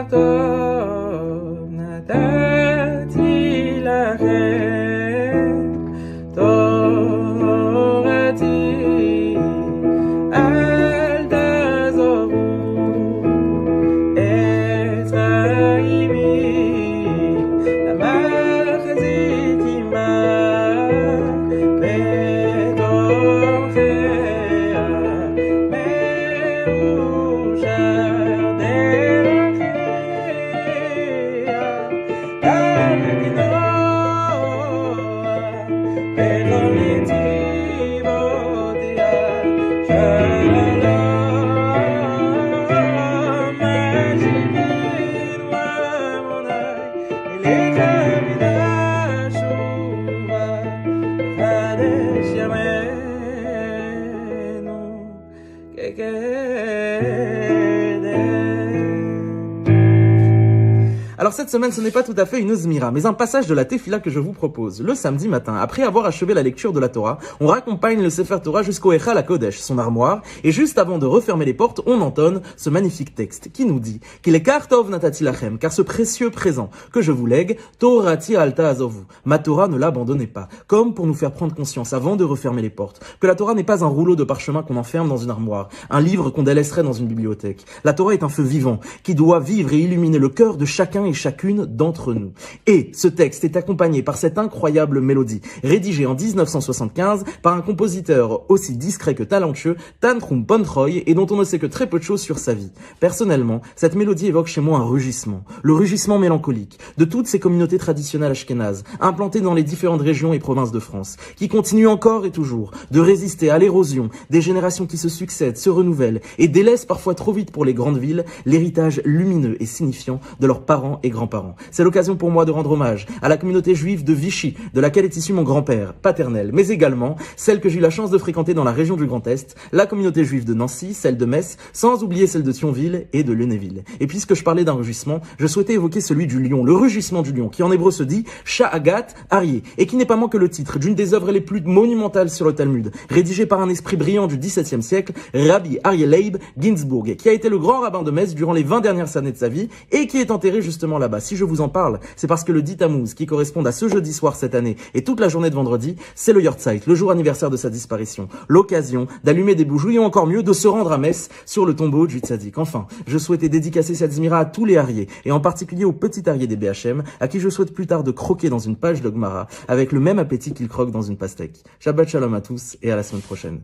טוב נתתי לכם, תורתי אל תעזבו, אפרים למחזיק עמך בתוכיה מאושר דרכיה, גם לגנוע בכל נתיבותיה, שלום משיבין ועמוני אליך ונשובה, חדש ימינו Alors cette semaine, ce n'est pas tout à fait une Zmira, mais un passage de la Tefila que je vous propose. Le samedi matin, après avoir achevé la lecture de la Torah, on raccompagne le Sefer Torah jusqu'au Echal HaKodesh, son armoire, et juste avant de refermer les portes, on entonne ce magnifique texte qui nous dit qu'il est Kartov Natati Lachem, car ce précieux présent que je vous lègue, Torati Alta Azovu, ma Torah ne l'abandonnez pas, comme pour nous faire prendre conscience avant de refermer les portes, que la Torah n'est pas un rouleau de parchemin qu'on enferme dans une armoire, un livre qu'on délaisserait dans une bibliothèque. La Torah est un feu vivant qui doit vivre et illuminer le cœur de chacun et chacune d'entre nous. Et ce texte est accompagné par cette incroyable mélodie, rédigée en 1975 par un compositeur aussi discret que talentueux, Tantrum Pontroy, et dont on ne sait que très peu de choses sur sa vie. Personnellement, cette mélodie évoque chez moi un rugissement, le rugissement mélancolique de toutes ces communautés traditionnelles ashkénazes, implantées dans les différentes régions et provinces de France, qui continuent encore et toujours de résister à l'érosion des générations qui se succèdent, se renouvellent et délaissent parfois trop vite pour les grandes villes l'héritage lumineux et signifiant de leurs parents et grands-parents. C'est l'occasion pour moi de rendre hommage à la communauté juive de Vichy, de laquelle est issu mon grand-père paternel, mais également celle que j'ai eu la chance de fréquenter dans la région du Grand Est, la communauté juive de Nancy, celle de Metz, sans oublier celle de Thionville et de Lunéville. Et puisque je parlais d'un rugissement, je souhaitais évoquer celui du lion, le rugissement du lion, qui en hébreu se dit Sha'agat Aryeh, et qui n'est pas moins que le titre d'une des œuvres les plus monumentales sur le Talmud, rédigée par un esprit brillant du XVIIe siècle, Rabbi Aryeh Leib Ginsburg, qui a été le grand rabbin de Metz durant les 20 dernières années de sa vie, et qui est enterré justement là-bas. Si je vous en parle, c'est parce que le 10 Tammuz, qui correspond à ce jeudi soir cette année et toute la journée de vendredi, c'est le Yortzeit, le jour anniversaire de sa disparition. L'occasion d'allumer des bougies ou encore mieux de se rendre à Metz sur le tombeau du Tzaddik. Enfin, je souhaitais dédicacer cette Zmira à tous les Ariés et en particulier au petit Arié des BHM, à qui je souhaite plus tard de croquer dans une page de Gemara avec le même appétit qu'il croque dans une pastèque. Shabbat Shalom à tous et à la semaine prochaine.